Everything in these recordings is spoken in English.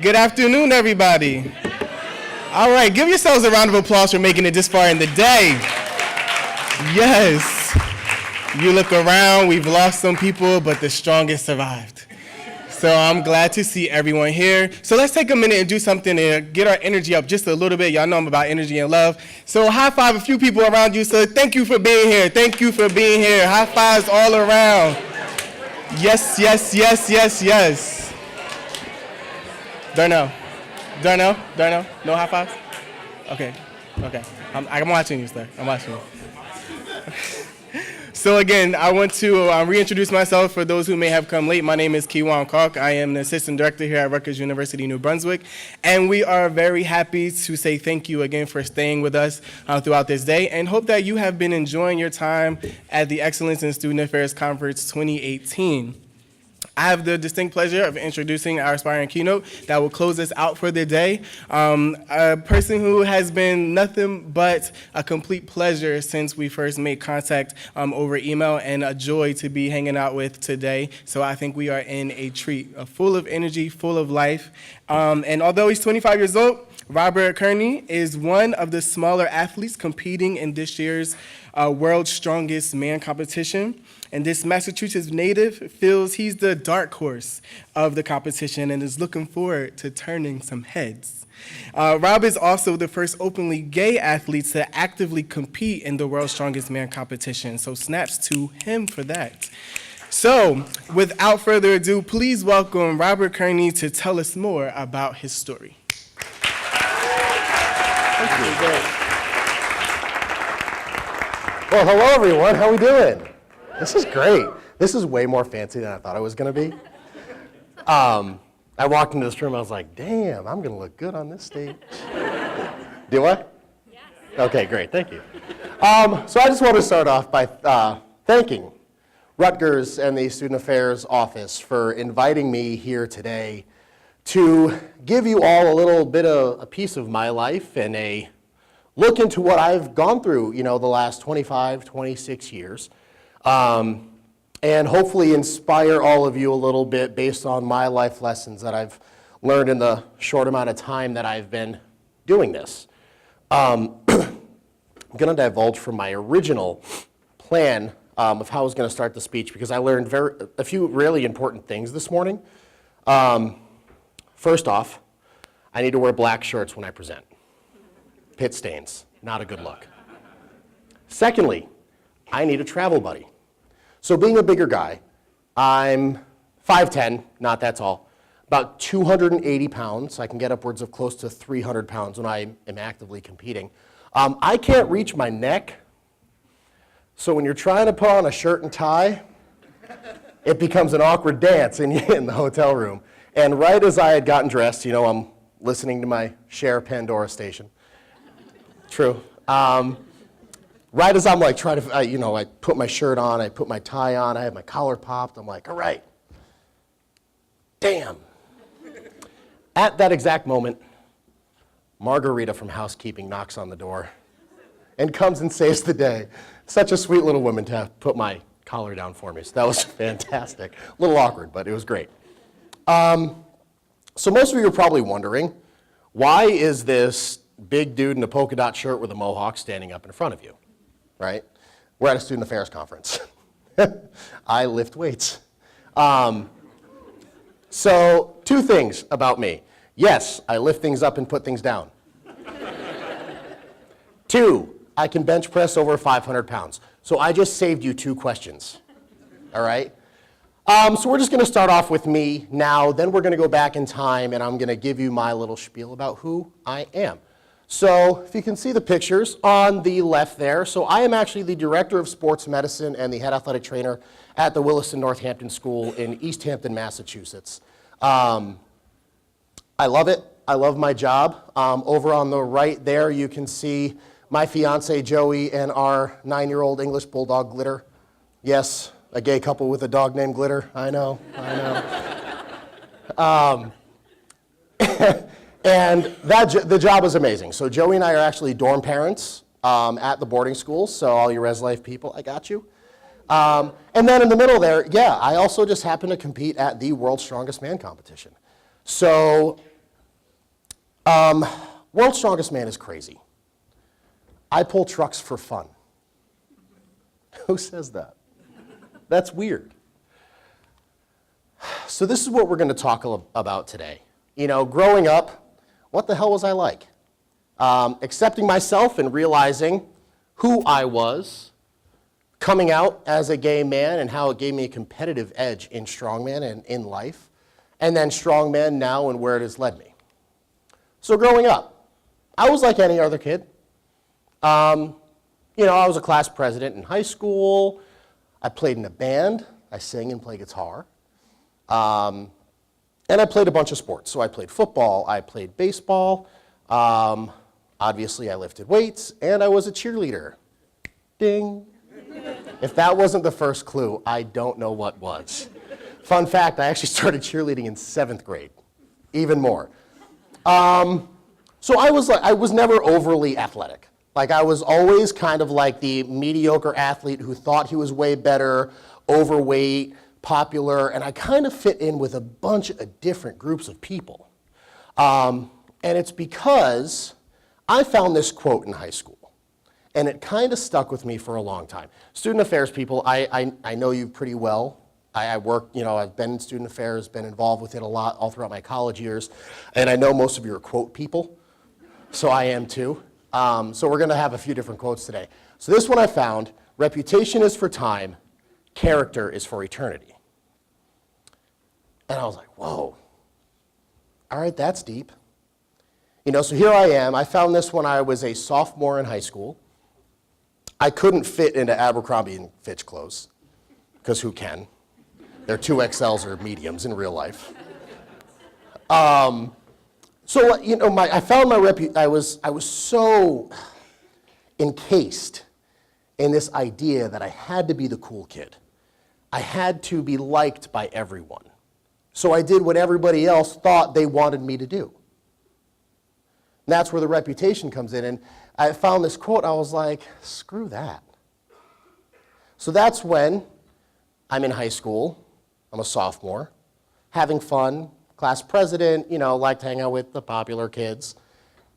Good afternoon, everybody. All right, give yourselves a round of applause for making it this far in the day. Yes. You look around, we've lost some people, but the strongest survived. So I'm glad to see everyone here. So let's take a minute and do something to get our energy up just a little bit. Y'all know I'm about energy and love. So high five a few people around you. So thank you for being here. Thank you for being here. High fives all around. Yes, yes, yes, yes, yes. Darnell. No high fives? Okay. I'm watching you, sir. I'm watching you. So again, I want to reintroduce myself for those who may have come late. My name is Kiwan Kalk. I am the assistant director here at Rutgers University, New Brunswick. And we are very happy to say thank you again for staying with us throughout this day, and hope that you have been enjoying your time at the Excellence in Student Affairs Conference 2018. I have the distinct pleasure of introducing our aspiring keynote that will close us out for the day. A person who has been nothing but a complete pleasure since we first made contact over email, and a joy to be hanging out with today. So I think we are in a treat, full of energy, full of life. And although he's 25 years old, Robert Kearney is one of the smaller athletes competing in this year's World's Strongest Man competition. And this Massachusetts native feels he's the dark horse of the competition and is looking forward to turning some heads. Rob is also the first openly gay athlete to actively compete in the World's Strongest Man competition, so snaps to him for that. So, without further ado, please welcome Robert Kearney to tell us more about his story. Thank you. Well, hello everyone, how we doing? This is great. This is way more fancy than I thought it was going to be. I walked into this room, I was like, damn, I'm going to look good on this stage. Do I? Yes. Okay, great, thank you. So I just want to start off by thanking Rutgers and the Student Affairs Office for inviting me here today to give you all a little bit of a piece of my life and a look into what I've gone through, the last 25, 26 years. And hopefully inspire all of you a little bit based on my life lessons that I've learned in the short amount of time that I've been doing this. I'm going to divulge from my original plan of how I was going to start the speech, because I learned a few really important things this morning. First off, I need to wear black shirts when I present. Pit stains, not a good look. Secondly, I need a travel buddy. So being a bigger guy, I'm 5'10", not that tall, about 280 pounds. I can get upwards of close to 300 pounds when I am actively competing. I can't reach my neck, so when you're trying to put on a shirt and tie, it becomes an awkward dance in the hotel room. And right as I had gotten dressed, I'm listening to my Cher Pandora station. True. Right as I'm trying to, I put my shirt on, I put my tie on, I have my collar popped, I'm like, all right, damn. At that exact moment, Margarita from housekeeping knocks on the door and comes and saves the day. Such a sweet little woman to put my collar down for me, so that was fantastic. A little awkward, but it was great. So most of you are probably wondering, why is this big dude in a polka dot shirt with a mohawk standing up in front of you? Right? We're at a student affairs conference. I lift weights. So 2 things about me. Yes, I lift things up and put things down. 2, I can bench press over 500 pounds. So I just saved you 2 questions. All right? So we're just going to start off with me now, then we're going to go back in time, and I'm going to give you my little spiel about who I am. So if you can see the pictures on the left there, so I am actually the director of sports medicine and the head athletic trainer at the Williston Northampton School in East Hampton, Massachusetts. I love it. I love my job. Over on the right there, you can see my fiance Joey and our 9-year-old English Bulldog Glitter. Yes, a gay couple with a dog named Glitter. I know. And the job is amazing. So Joey and I are actually dorm parents at the boarding school, so all you Res Life people, I got you. And then in the middle there, I also just happen to compete at the World's Strongest Man competition. So World's Strongest Man is crazy. I pull trucks for fun. Who says that? That's weird. So this is what we're going to talk about today. You know, growing up, what the hell was I like? Accepting myself and realizing who I was, coming out as a gay man and how it gave me a competitive edge in strongman and in life, and then strongman now and where it has led me. So growing up, I was like any other kid. You know, I was a class president in high school. I played in a band. I sing and play guitar. And I played a bunch of sports. So I played football, I played baseball. Obviously, I lifted weights, and I was a cheerleader. Ding. If that wasn't the first clue, I don't know what was. Fun fact, I actually started cheerleading in 7th grade, even more. So I was never overly athletic. Like, I was always kind of like the mediocre athlete who thought he was way better, overweight, popular, and I kind of fit in with a bunch of different groups of people. And it's because I found this quote in high school, and it kind of stuck with me for a long time. Student affairs people, I know you pretty well. I work, you know, I've been in student affairs, been involved with it a lot all throughout my college years, and I know most of you are quote people, so I am too. So we're going to have a few different quotes today. So this one I found: reputation is for time, character is for eternity. And I was like, whoa, all right, that's deep. You know, so here I am. I found this when I was a sophomore in high school. I couldn't fit into Abercrombie and Fitch clothes, because who can? They're 2XLs or mediums in real life. So, you know, I found my I was so encased in this idea that I had to be the cool kid. I had to be liked by everyone. So I did what everybody else thought they wanted me to do. And that's where the reputation comes in. And I found this quote, I was like, screw that. So that's when I'm in high school, I'm a sophomore, having fun, class president, you know, like to hang out with the popular kids.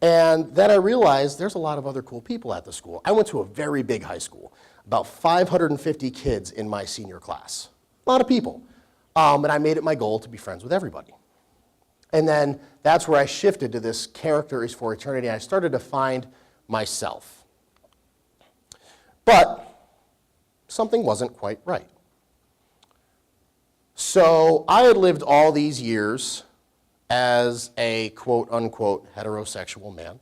And then I realized there's a lot of other cool people at the school. I went to a very big high school, about 550 kids in my senior class. A lot of people. And I made it my goal to be friends with everybody. And then that's where I shifted to this character is for eternity. I started to find myself. But something wasn't quite right. So I had lived all these years as a quote-unquote heterosexual man.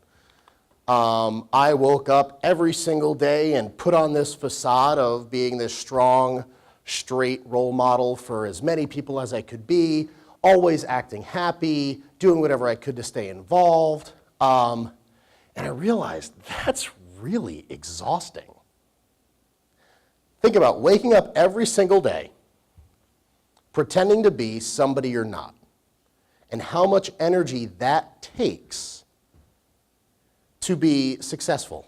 I woke up every single day and put on this facade of being this strong, straight role model for as many people as I could be, always acting happy, doing whatever I could to stay involved. And I realized that's really exhausting. Think about waking up every single day, pretending to be somebody you're not, and how much energy that takes to be successful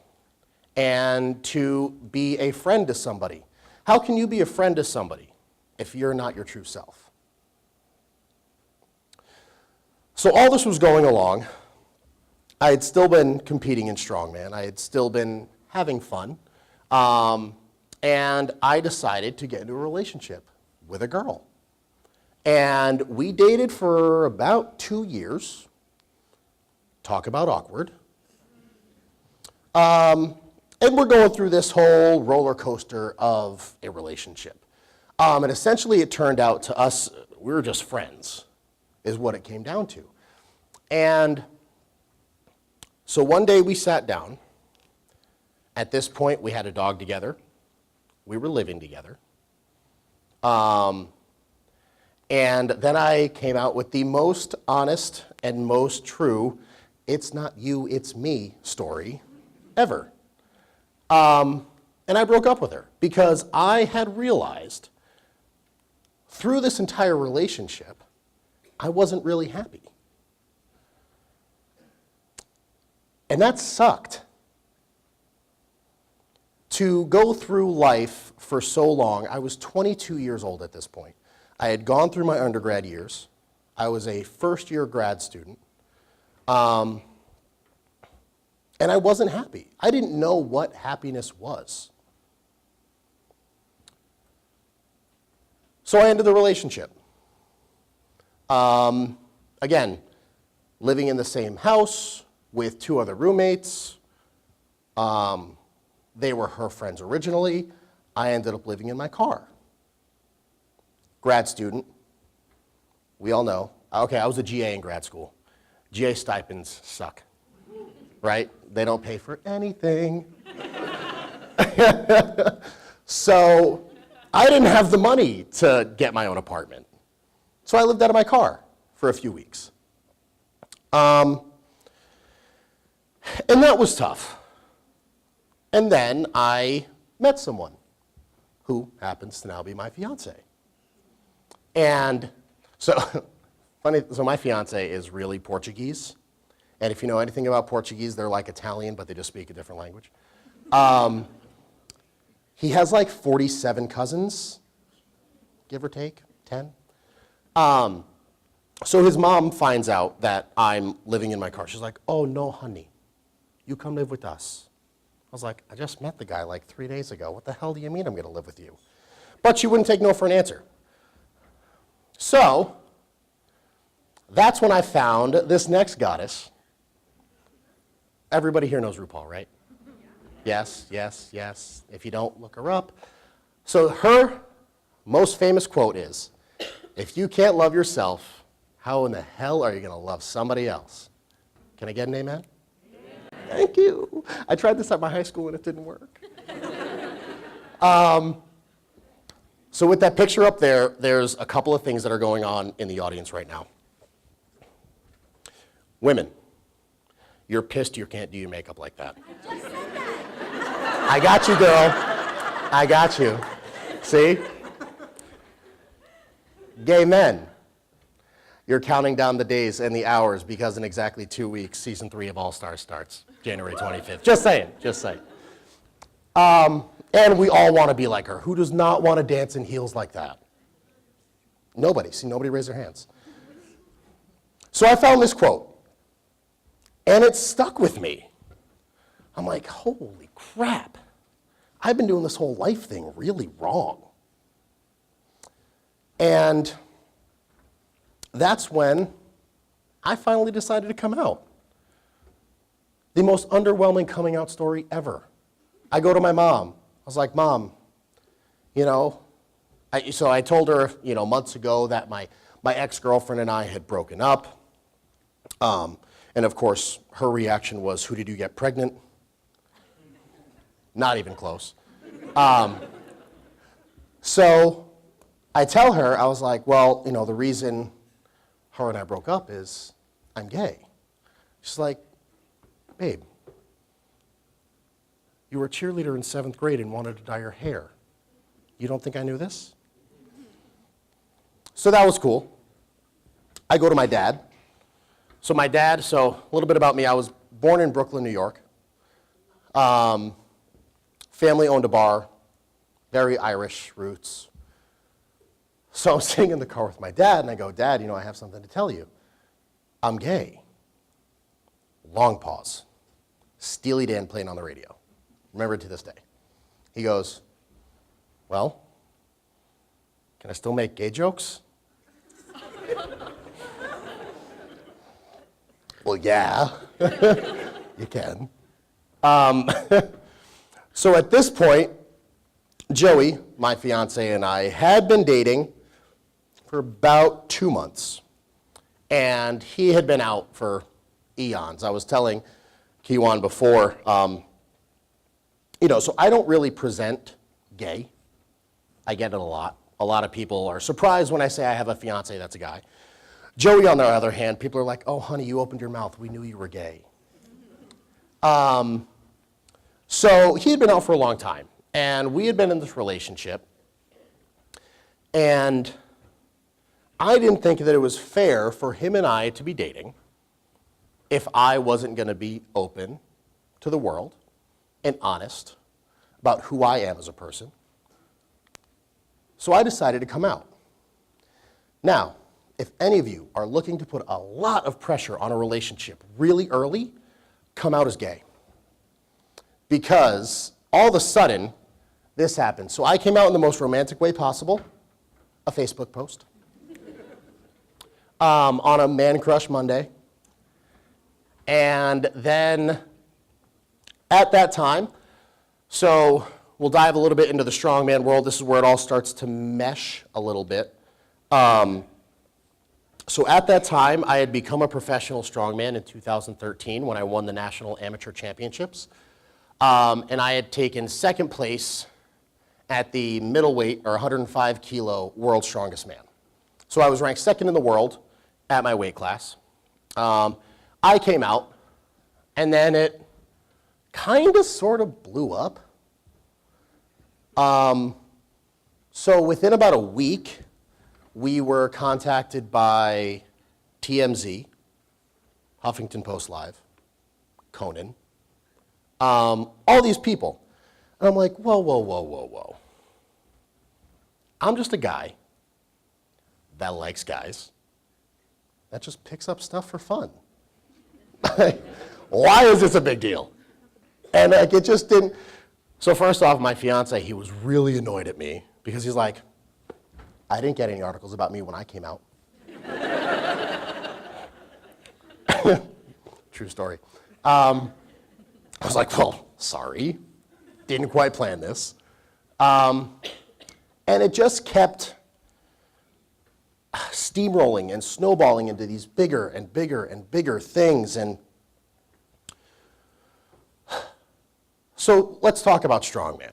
and to be a friend to somebody. How can you be a friend to somebody if you're not your true self? So all this was going along. I had still been competing in strongman. I had still been having fun. And I decided to get into a relationship with a girl. And we dated for about 2 years. Talk about awkward. And we're going through this whole roller coaster of a relationship. And essentially it turned out to us, we were just friends, is what it came down to. And so one day we sat down. At this point, we had a dog together. We were living together. And then I came out with the most honest and most true, it's not you, it's me story ever. And I broke up with her because I had realized through this entire relationship, I wasn't really happy. And that sucked. To go through life for so long, I was 22 years old at this point. I had gone through my undergrad years. I was a first-year grad student. And I wasn't happy. I didn't know what happiness was. So I ended the relationship. Again, living in the same house with 2 other roommates. They were her friends originally. I ended up living in my car. Grad student. We all know. Okay, I was a GA in grad school. GA stipends suck, right? They don't pay for anything. So I didn't have the money to get my own apartment. So I lived out of my car for a few weeks. And that was tough. And then I met someone who happens to now be my fiance. And so, funny, so my fiance is really Portuguese. And if you know anything about Portuguese, they're like Italian, but they just speak a different language. He has like 47 cousins, give or take, 10. So his mom finds out that I'm living in my car. She's like, oh no, honey, you come live with us. I was like, I just met the guy like 3 days ago. What the hell do you mean I'm gonna live with you? But she wouldn't take no for an answer. So that's when I found this next goddess. Everybody here knows RuPaul, right? Yes, yes, yes. If you don't, look her up. So her most famous quote is, if you can't love yourself, how in the hell are you going to love somebody else? Can I get an amen? Amen. Thank you. I tried this at my high school and it didn't work. So with that picture up there, there's a couple of things that are going on in the audience right now. Women, you're pissed you can't do your makeup like that. I just said that. I got you, girl. I got you. See? Gay men, you're counting down the days and the hours because in exactly 2 weeks, season 3 of All Stars starts, January 25th. Just saying, just saying. And we all want to be like her. Who does not want to dance in heels like that? Nobody. See, nobody raise their hands. So I found this quote, and it stuck with me. I'm like, holy crap. I've been doing this whole life thing really wrong. And that's when I finally decided to come out. The most underwhelming coming out story ever. I go to my mom. I was like, Mom, you know, so I told her, you know, months ago that my ex-girlfriend and I had broken up. And of course, her reaction was, who did you get pregnant? Not even close. So I tell her, I was like, well, you know, the reason her and I broke up is I'm gay. She's like, babe, you were a cheerleader in 7th grade and wanted to dye your hair. You don't think I knew this? So that was cool. I go to my dad. So my dad, so a little bit about me, I was born in Brooklyn, New York. Family owned a bar, very Irish roots. So I'm sitting in the car with my dad, and I go, Dad, you know, I have something to tell you. I'm gay. Long pause. Steely Dan playing on the radio. Remember it to this day. He goes, well, can I still make gay jokes? Well, yeah, you can. So at this point, Joey, my fiance, and I had been dating for about 2 months. And he had been out for eons. I was telling Kiwan before, you know, so I don't really present gay. I get it a lot. A lot of people are surprised when I say I have a fiance that's a guy. Joey, on the other hand, people are like, oh, honey, you opened your mouth. We knew you were gay. So he had been out for a long time, and we had been in this relationship, and I didn't think that it was fair for him and I to be dating if I wasn't going to be open to the world and honest about who I am as a person. So I decided to come out. Now, if any of you are looking to put a lot of pressure on a relationship really early, come out as gay. because all of a sudden, this happened. So I came out in the most romantic way possible, a Facebook post, on a Man Crush Monday. And then at that time, so we'll dive a little bit into the strongman world. This is where it all starts to mesh a little bit. So at that time, I had become a professional strongman in 2013 when I won the National Amateur Championships. And I had taken second place at the middleweight, or 105 kilo, World's Strongest Man. So I was ranked second in the world at my weight class. I came out, and then it kind of sort of blew up. So within about a week, we were contacted by TMZ, Huffington Post Live, Conan, all these people. And I'm like, whoa, whoa, whoa, whoa, whoa. I'm just a guy that likes guys that just picks up stuff for fun. Why is this a big deal? And like, it just didn't. So first off, my fiance, he was really annoyed at me because he's like, I didn't get any articles about me when I came out. True story. I was like, well, sorry. Didn't quite plan this. And it just kept steamrolling and snowballing into these bigger and bigger and bigger things. And so let's talk about strongman.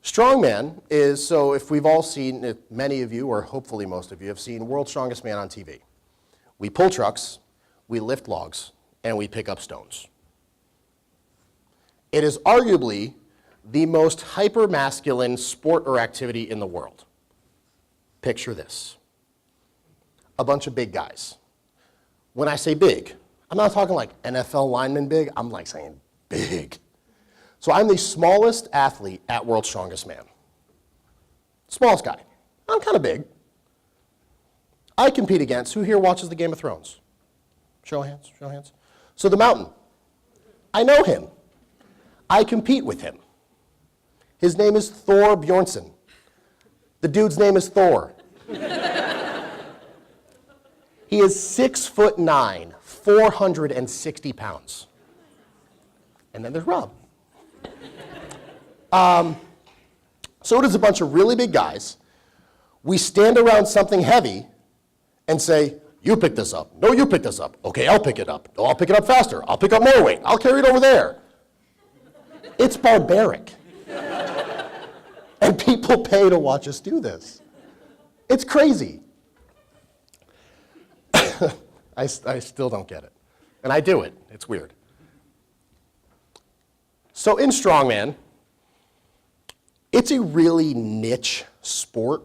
Strongman is, so if we've all seen, if many of you, or hopefully most of you, have seen World's Strongest Man on TV. We pull trucks, we lift logs, and we pick up stones. It is arguably the most hyper-masculine sport or activity in the world. Picture this. A bunch of big guys. When I say big, I'm not talking like NFL lineman big, I'm like saying big. So I'm the smallest athlete at World's Strongest Man. Smallest guy. I'm kind of big. I compete against, who here watches the Game of Thrones? Show of hands, show of hands. So the Mountain. I know him. I compete with him. His name is Thor Bjornsson. The dude's name is Thor. He is 6'9", 460 pounds. And then there's Rob. So it is a bunch of really big guys. We stand around something heavy and say, you pick this up. No, you pick this up. Okay, I'll pick it up. No, I'll pick it up faster. I'll pick up more weight. I'll carry it over there. It's barbaric. And people pay to watch us do this. It's crazy. I still don't get it. And I do it. It's weird. So in strongman, it's a really niche sport.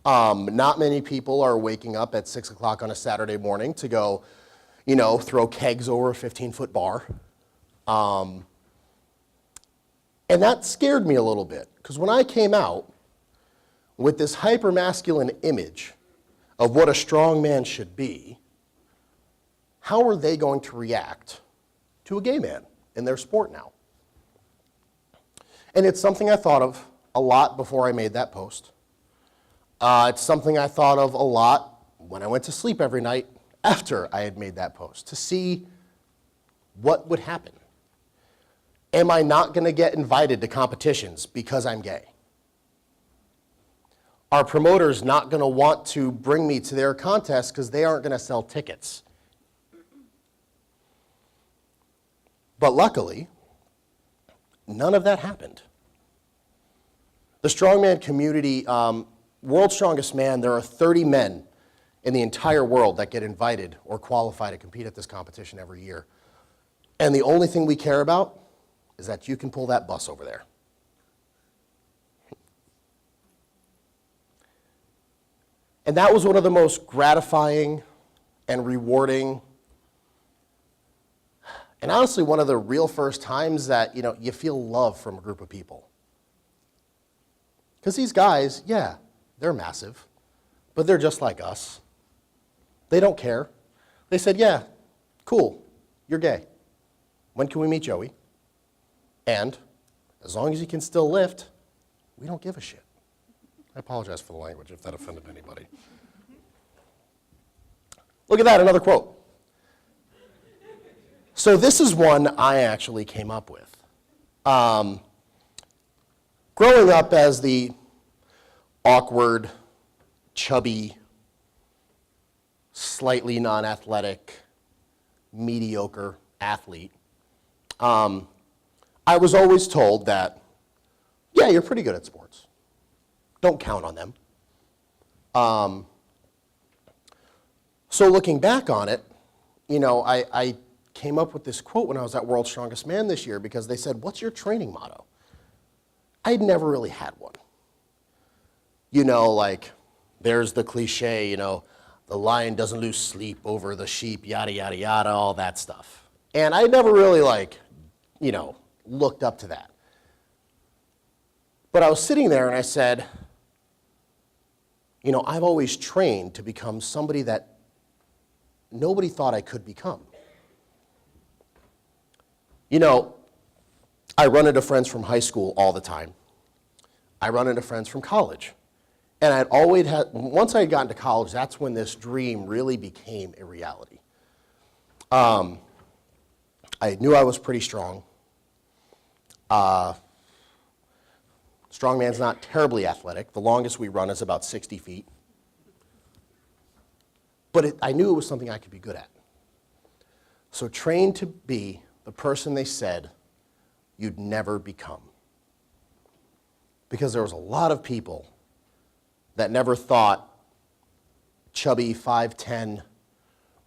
Not many people are waking up at 6 o'clock on a Saturday morning to go, throw kegs over a 15-foot bar. And that scared me a little bit, because when I came out with this hyper-masculine image of what a strong man should be, how are they going to react to a gay man in their sport now? And it's something I thought of a lot before I made that post. It's something I thought of a lot when I went to sleep every night after I had made that post, to see what would happen. Am I not going to get invited to competitions because I'm gay? Are promoters not going to want to bring me to their contests because they aren't going to sell tickets? But luckily, none of that happened. The strongman community, World's Strongest Man, there are 30 men in the entire world that get invited or qualify to compete at this competition every year. And the only thing we care about is that you can pull that bus over there. And that was one of the most gratifying and rewarding, and honestly one of the real first times that you feel love from a group of people. Because these guys, yeah, they're massive, but they're just like us. They don't care. They said, yeah, cool, you're gay. when can we meet Joey? And as long as he can still lift, we don't give a shit. I apologize for the language if that offended anybody. Look at that, another quote. So this is one I actually came up with. Growing up as the awkward, chubby, slightly non-athletic, mediocre athlete, I was always told that, yeah, you're pretty good at sports. Don't count on them. So looking back on it, you know, I came up with this quote when I was at World's Strongest Man this year because they said, what's your training motto? I'd never really had one. You know, like, there's the cliche, you know, the lion doesn't lose sleep over the sheep, yada, yada, yada, all that stuff. And I never really, like, you know, looked up to that. But I was sitting there and I said, you know, I've always trained to become somebody that nobody thought I could become. You know, I run into friends from high school all the time. I run into friends from college. And I'd always had, once I had gotten to college, that's when this dream really became a reality. I knew I was pretty strong. Strongman's not terribly athletic. The longest we run is about 60 feet. But I knew it was something I could be good at. So trained to be the person they said you'd never become. Because there was a lot of people that never thought chubby 5'10"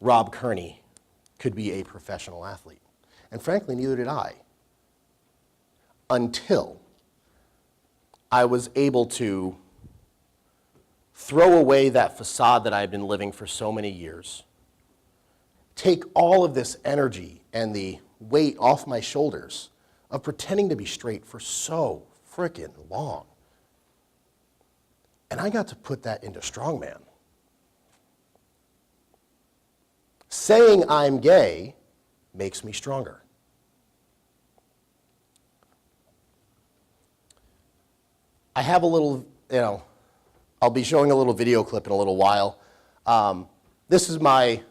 Rob Kearney could be a professional athlete. And frankly, neither did I. Until I was able to throw away that facade that I've been living for so many years, take all of this energy and the weight off my shoulders of pretending to be straight for so frickin' long. And I got to put that into strongman. Saying I'm gay makes me stronger. I have a little, you know, I'll be showing a little video clip in a little while. This is my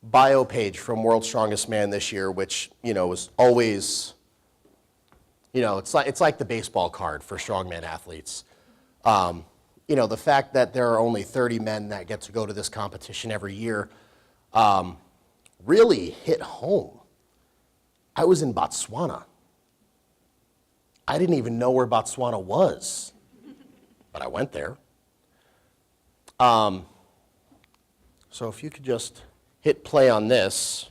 bio page from World's Strongest Man this year, which, you know, was always, you know, it's like the baseball card for strongman athletes. You know, the fact that there are only 30 men that get to go to this competition every year really hit home. I was in Botswana. I didn't even know where Botswana was, but I went there. So if you could just hit play on this,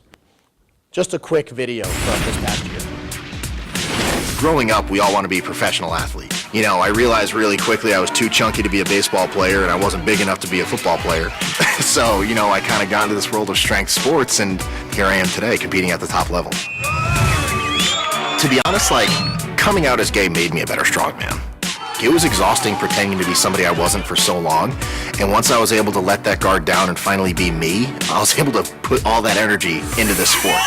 just a quick video from this past year. Growing up, we all want to be a professional athlete. You know, I realized really quickly I was too chunky to be a baseball player and I wasn't big enough to be a football player. So, you know, I kind of got into this world of strength sports and here I am today competing at the top level. To be honest, like, coming out as gay made me a better strongman. It was exhausting pretending to be somebody I wasn't for so long, and once I was able to let that guard down and finally be me, I was able to put all that energy into this sport.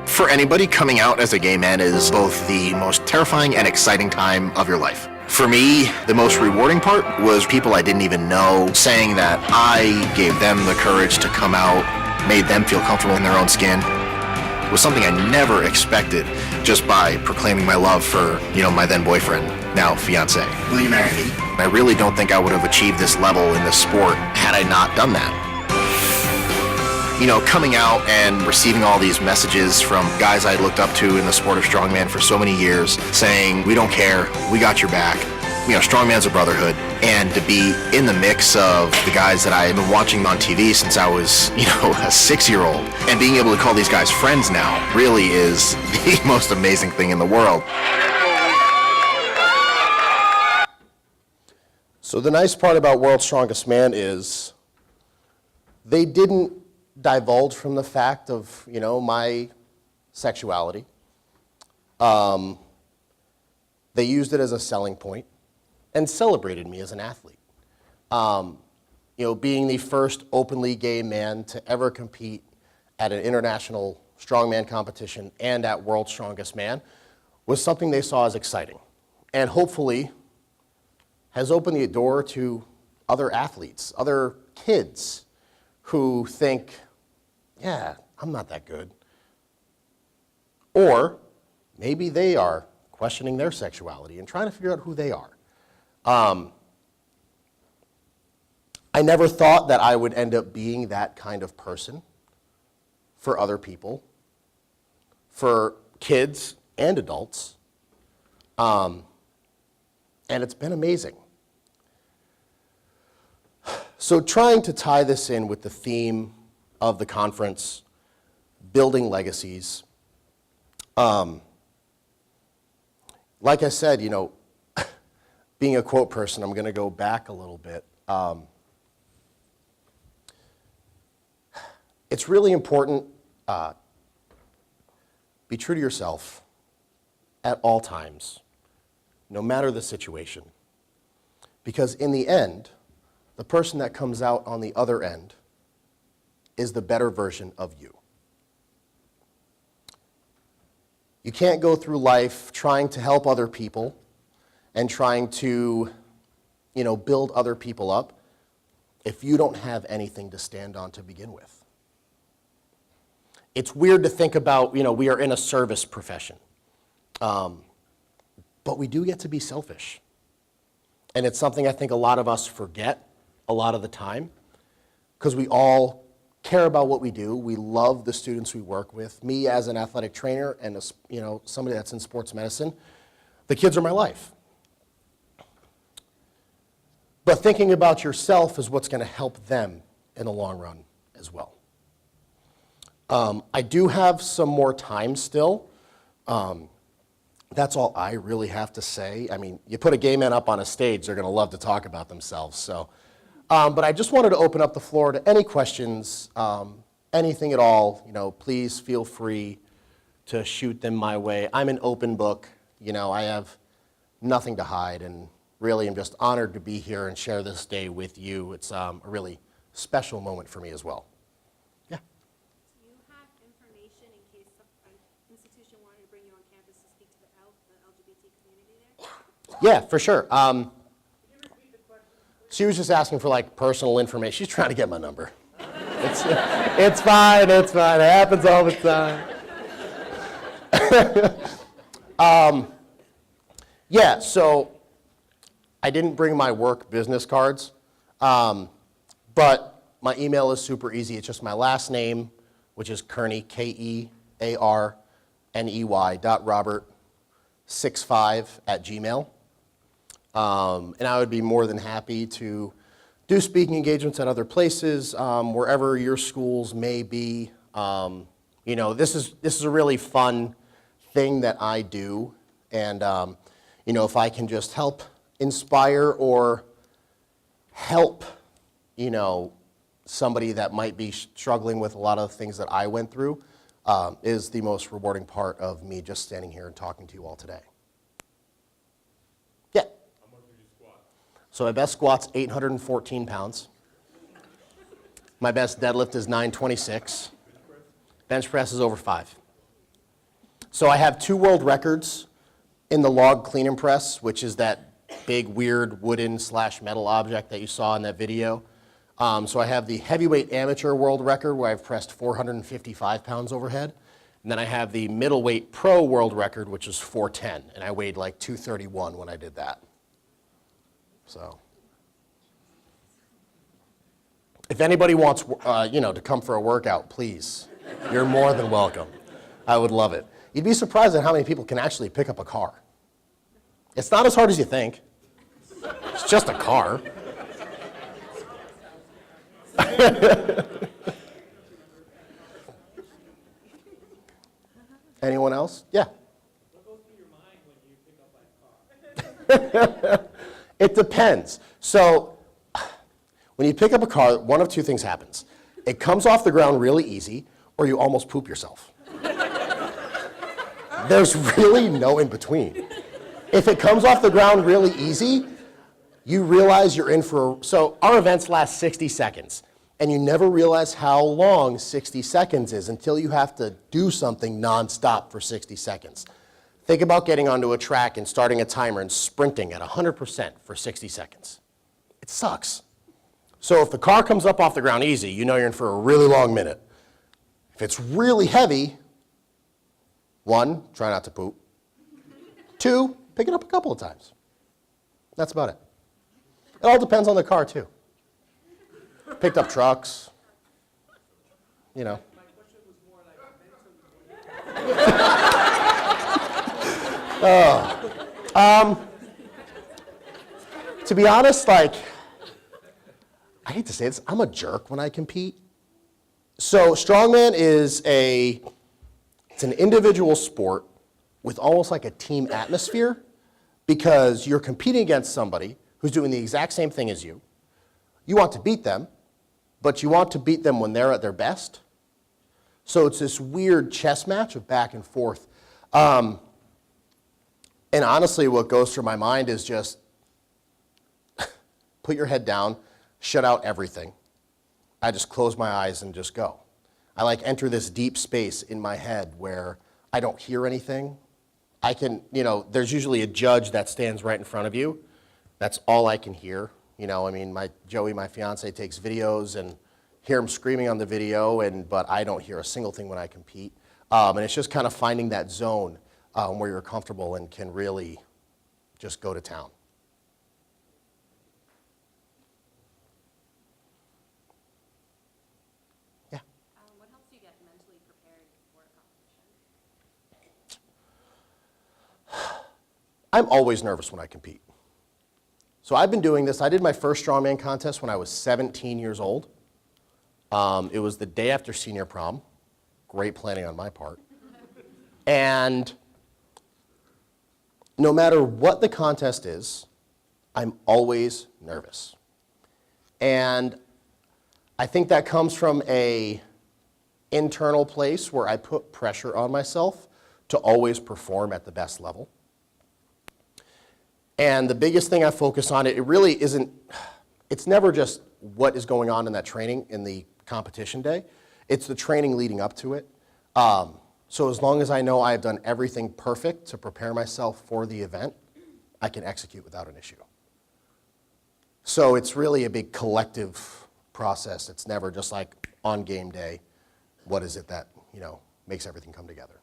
For anybody, coming out as a gay man is both the most terrifying and exciting time of your life. For me, the most rewarding part was people I didn't even know saying that I gave them the courage to come out, made them feel comfortable in their own skin. It was something I never expected just by proclaiming my love for, you know, my then boyfriend, now fiance. Will you marry me? I really don't think I would have achieved this level in this sport had I not done that. You know, coming out and receiving all these messages from guys I looked up to in the sport of strongman for so many years saying, we don't care, we got your back. You know, strongman's a brotherhood. And to be in the mix of the guys that I've been watching on TV since I was, you know, a 6-year-old, and being able to call these guys friends now really is the most amazing thing in the world. So the nice part about World's Strongest Man is they didn't divulge from the fact of, you know, my sexuality. They used it as a selling point and celebrated me as an athlete. You know, being the first openly gay man to ever compete at an international strongman competition and at World's Strongest Man was something they saw as exciting, and hopefully has opened the door to other athletes, other kids who think, yeah, I'm not that good. Or maybe they are questioning their sexuality and trying to figure out who they are. I never thought that I would end up being that kind of person for other people, for kids and adults. And it's been amazing. So trying to tie this in with the theme of the conference, building legacies. Like I said, being a quote person, I'm going to go back a little bit. It's really important, be true to yourself at all times, no matter the situation. Because in the end, the person that comes out on the other end is the better version of you. You can't go through life trying to help other people and trying to, build other people up if you don't have anything to stand on to begin with. It's weird to think about, we are in a service profession, but we do get to be selfish. And it's something I think a lot of us forget a lot of the time, because we all care about what we do. We love the students we work with. Me as an athletic trainer and somebody that's in sports medicine, the kids are my life. But thinking about yourself is what's going to help them in the long run as well. I do have some more time still. That's all I really have to say. I mean, you put a gay man up on a stage, they're going to love to talk about themselves. So, but I just wanted to open up the floor to any questions, anything at all. Please feel free to shoot them my way. I'm an open book. I have nothing to hide, and really am just honored to be here and share this day with you. It's a really special moment for me as well. Yeah. Do you have information in case an institution wanted to bring you on campus to speak to the LGBT community there? Yeah, for sure. She was just asking for personal information. She's trying to get my number. It's fine. It happens all the time. Yeah, so I didn't bring my work business cards, but my email is super easy. It's just my last name, which is Kearney, KEARNEY.Robert65 And I would be more than happy to do speaking engagements at other places, wherever your schools may be. This is a really fun thing that I do, and if I can just help inspire or help, somebody that might be struggling with a lot of the things that I went through, is the most rewarding part of me just standing here and talking to you all today. Yeah. How much do you squat? So my best squat's 814 pounds. My best deadlift is 926. Bench press is over 5. So I have 2 world records in the log clean and press, which is that big weird wooden/metal object that you saw in that video. So I have the heavyweight amateur world record where I've pressed 455 pounds overhead. And then I have the middleweight pro world record, which is 410. And I weighed 231 when I did that. So if anybody wants, to come for a workout, please, you're more than welcome. I would love it. You'd be surprised at how many people can actually pick up a car. It's not as hard as you think. It's just a car. Anyone else? Yeah. What goes through your mind when you pick up that car? It depends. So when you pick up a car, one of 2 things happens. It comes off the ground really easy, or you almost poop yourself. There's really no in between. If it comes off the ground really easy, you realize you're in for so our events last 60 seconds. And you never realize how long 60 seconds is until you have to do something nonstop for 60 seconds. Think about getting onto a track and starting a timer and sprinting at 100% for 60 seconds. It sucks. So if the car comes up off the ground easy, you know you're in for a really long minute. If it's really heavy, 1, try not to poop. 2, pick it up a couple of times. That's about it. It all depends on the car, too. Picked up trucks, you know. My question was more like mentally. To be honest, like, I hate to say this, I'm a jerk when I compete. So strongman is it's an individual sport with almost like a team atmosphere because you're competing against somebody who's doing the exact same thing as you. You want to beat them, but you want to beat them when they're at their best. So it's this weird chess match of back and forth. And honestly, what goes through my mind is just put your head down, shut out everything. I just close my eyes and just go. I like enter this deep space in my head where I don't hear anything. I can, there's usually a judge that stands right in front of you. That's all I can hear. I mean, Joey, my fiance, takes videos and hear him screaming on the video, but I don't hear a single thing when I compete. And it's just kind of finding that zone where you're comfortable and can really just go to town. Yeah. What helps you get mentally prepared for a competition? I'm always nervous when I compete. So I've been doing this. I did my first strongman contest when I was 17 years old. It was the day after senior prom. Great planning on my part. And no matter what the contest is, I'm always nervous. And I think that comes from an internal place where I put pressure on myself to always perform at the best level. And the biggest thing I focus on, it really isn't, it's never just what is going on in that training in the competition day. It's the training leading up to it. So as long as I know I've done everything perfect to prepare myself for the event, I can execute without an issue. So it's really a big collective process. It's never just like on game day, what is it that, makes everything come together.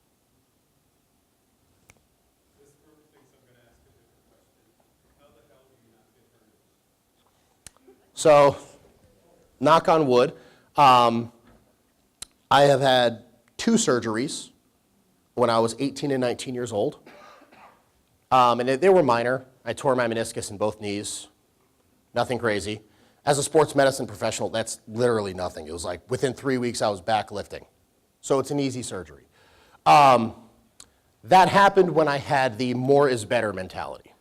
This group thinks I'm going to ask a different question. How the hell do you not get hurt? So, knock on wood, I have had 2 surgeries when I was 18 and 19 years old. And they were minor. I tore my meniscus in both knees. Nothing crazy. As a sports medicine professional, that's literally nothing. It was like within 3 weeks I was back lifting. So it's an easy surgery. That happened when I had the more is better mentality.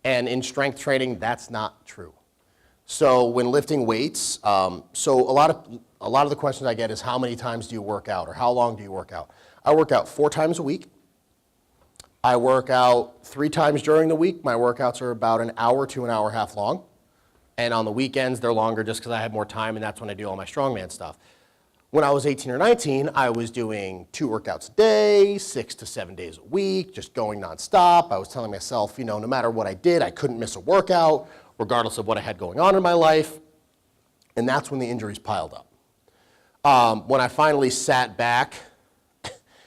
And in strength training, that's not true. So when lifting weights, so a lot of the questions I get is how many times do you work out or how long do you work out? I work out 4 times a week. I work out 3 times during the week. My workouts are about an hour to an hour and a half long. And on the weekends, they're longer just because I have more time, and that's when I do all my strongman stuff. When I was 18 or 19, I was doing 2 workouts a day, 6 to 7 days a week, just going nonstop. I was telling myself, no matter what I did, I couldn't miss a workout, regardless of what I had going on in my life. And that's when the injuries piled up. When I finally sat back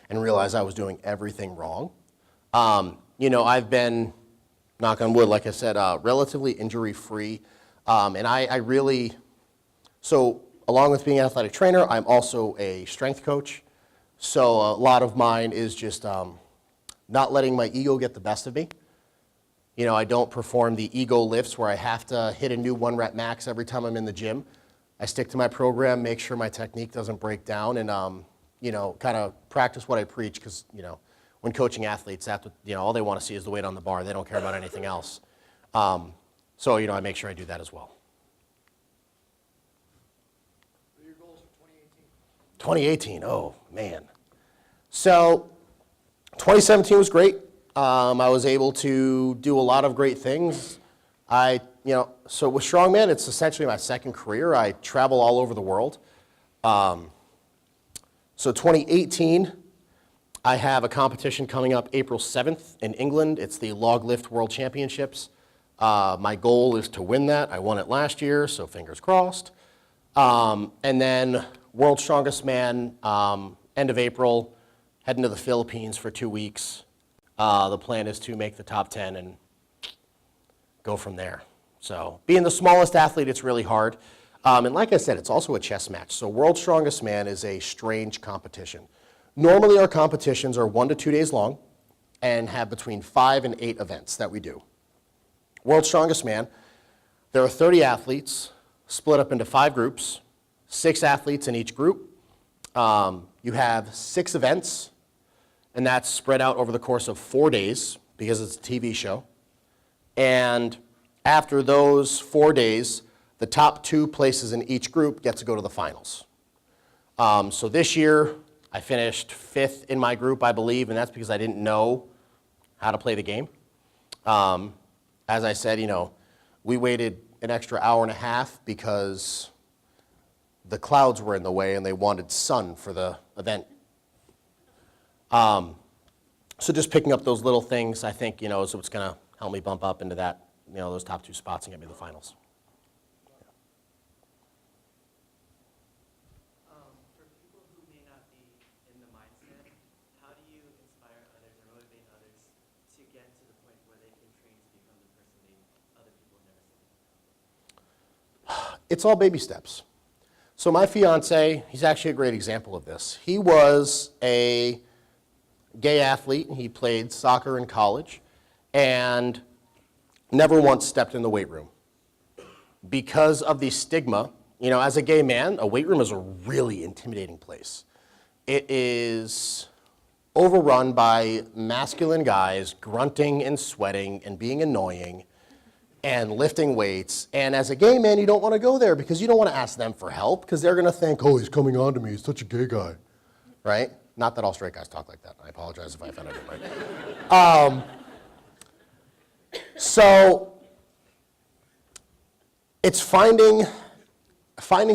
and realized I was doing everything wrong, I've been, knock on wood, like I said, relatively injury-free. And I really, so along with being an athletic trainer, I'm also a strength coach. So a lot of mine is just not letting my ego get the best of me. I don't perform the ego lifts where I have to hit a new 1-rep max every time I'm in the gym. I stick to my program, make sure my technique doesn't break down, and kind of practice what I preach because, when coaching athletes, that's what, all they want to see is the weight on the bar. They don't care about anything else. So, I make sure I do that as well. What are your goals for 2018? 2018, oh, man. So 2017 was great. I was able to do a lot of great things. I so with strongman, it's essentially my second career. I travel all over the world. So 2018, I have a competition coming up April 7th in England. It's the Log Lift World Championships. My goal is to win that. I won it last year, so fingers crossed. And then World's Strongest Man, end of April, heading to the Philippines for 2 weeks. The plan is to make the top 10 and go from there. So being the smallest athlete, it's really hard. And like I said, it's also a chess match. So World's Strongest Man is a strange competition. Normally our competitions are 1 to 2 days long and have between 5 and 8 events that we do. World's Strongest Man, there are 30 athletes split up into 5 groups, 6 athletes in each group. You have 6 events, and that's spread out over the course of 4 days because it's a TV show. And after those 4 days, the top 2 places in each group get to go to the finals. So this year, I finished 5th in my group, I believe, and that's because I didn't know how to play the game. As I said, we waited an extra hour and a half because the clouds were in the way and they wanted sun for the event. So just picking up those little things, I think, is what's going to help me bump up into that, those top 2 spots and get me to the finals. For people who may not be in the mindset, how do you inspire others or motivate others to get to the point where they can train to become the person other people have never seen? It's all baby steps. So my fiance, he's actually a great example of this. He was a gay athlete, and he played soccer in college, and never once stepped in the weight room. Because of the stigma, as a gay man, a weight room is a really intimidating place. It is overrun by masculine guys grunting and sweating and being annoying and lifting weights. And as a gay man, you don't want to go there because you don't want to ask them for help because they're going to think, oh, he's coming on to me. He's such a gay guy, right? Not that all straight guys talk like that. I apologize if I offended anybody. So it's finding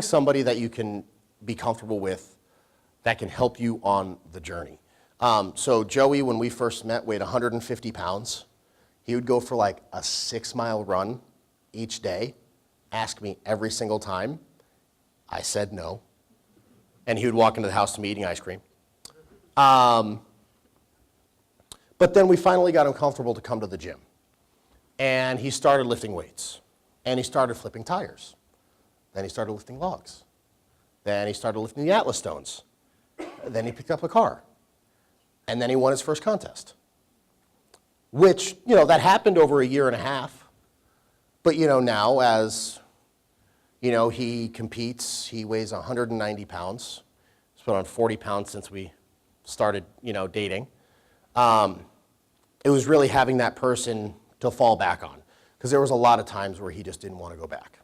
somebody that you can be comfortable with that can help you on the journey. So Joey, when we first met, weighed 150 pounds. He would go for like a 6-mile run each day, ask me every single time. I said no. And he would walk into the house to me eating ice cream. But then we finally got him comfortable to come to the gym. And he started lifting weights. And he started flipping tires. Then he started lifting logs. Then he started lifting the Atlas stones. Then he picked up a car. And then he won his first contest. Which, that happened over a year and a half. But, now as, he competes, he weighs 190 pounds. He's put on 40 pounds since we started, dating. It was really having that person to fall back on. Because there was a lot of times where he just didn't want to go back.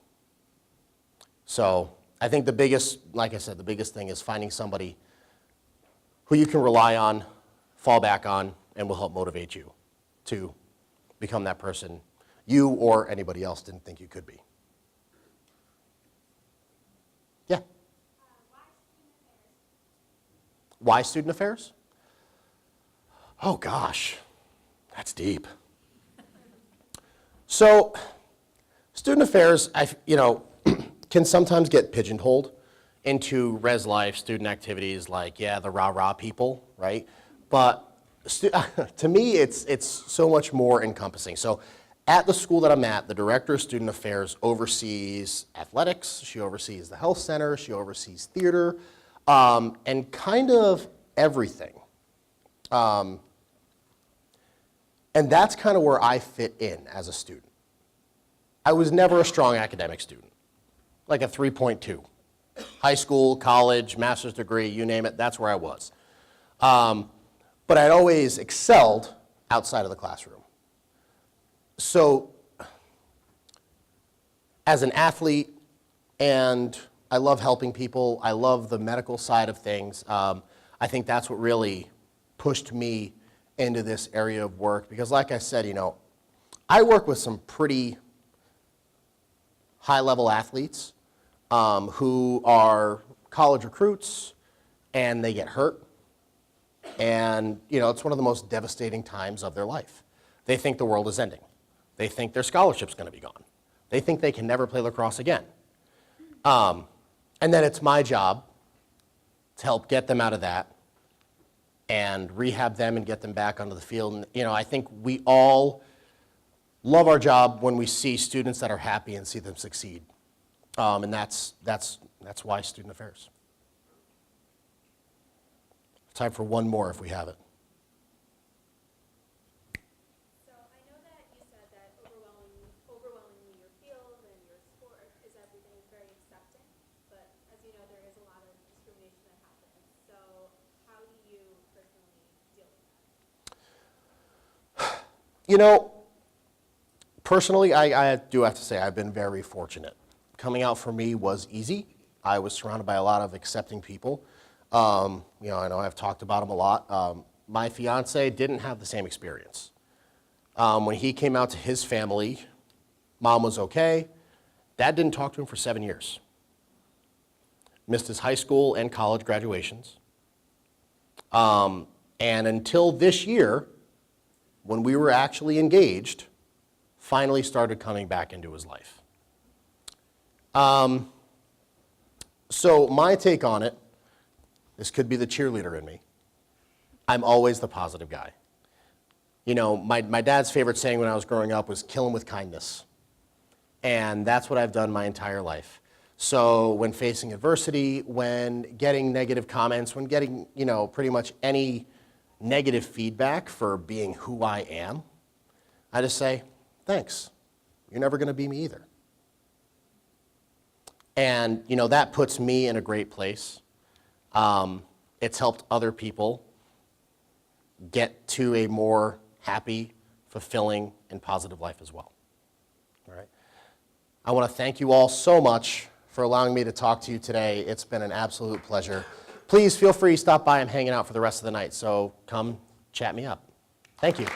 So I think the biggest thing is finding somebody who you can rely on, fall back on, and will help motivate you to become that person you or anybody else didn't think you could be. Yeah? Why student affairs? Oh gosh, that's deep. So student affairs, can sometimes get pigeonholed into res life, student activities like, the rah-rah people, right? But to me, it's so much more encompassing. So at the school that I'm at, the director of student affairs oversees athletics, she oversees the health center, she oversees theater, and kind of everything. And that's kind of where I fit in as a student. I was never a strong academic student, like a 3.2. High school, college, master's degree, you name it, that's where I was. But I'd always excelled outside of the classroom. So as an athlete, and I love helping people, I love the medical side of things, I think that's what really pushed me into this area of work. Because like I said, I work with some pretty high-level athletes who are college recruits, and they get hurt. And, you know, it's one of the most devastating times of their life. They think the world is ending. They think their scholarship's going to be gone. They think they can never play lacrosse again. And then it's my job to help get them out of that and rehab them and get them back onto the field. And, you know, I think we all love our job when we see students that are happy and see them succeed. And that's why student affairs. Time for one more if we have it. So I know that you said that overwhelmingly your field and your sport is everything is very accepting, but as you know, there is a lot of discrimination that happens. So how do you personally deal with that? You know, personally, I do have to say I've been very fortunate. Coming out for me was easy. I was surrounded by a lot of accepting people. You know, I know I've talked about him a lot. My fiance didn't have the same experience. When he came out to his family, mom was okay. Dad didn't talk to him for 7 years. Missed his high school and college graduations. And until this year, when we were actually engaged, finally started coming back into his life. So my take on it, this could be the cheerleader in me. I'm always the positive guy. You know, my dad's favorite saying when I was growing up was kill him with kindness. And that's what I've done my entire life. So when facing adversity, when getting negative comments, when getting, you know, pretty much any negative feedback for being who I am, I just say, thanks. You're never going to be me either. And, you know, that puts me in a great place. It's helped other people get to a more happy, fulfilling, and positive life as well. All right. I want to thank you all so much for allowing me to talk to you today. It's been an absolute pleasure. Please feel free to stop by. I'm hanging out for the rest of the night, so come chat me up. Thank you.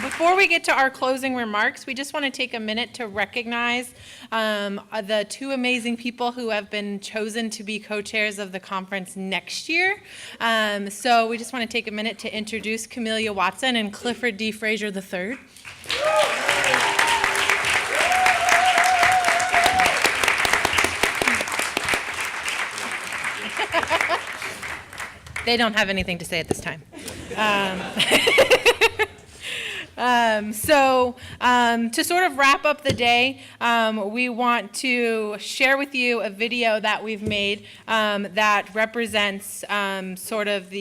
Before we get to our closing remarks, we just want to take a minute to recognize the two amazing people who have been chosen to be co-chairs of the conference next year. So we just want to take a minute to introduce Camelia Watson and Clifford D. Frazier III. They don't have anything to say at this time. To sort of wrap up the day, we want to share with you a video that we've made that represents sort of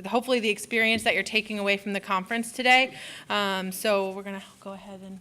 hopefully the experience that you're taking away from the conference today. So we're going to go ahead and...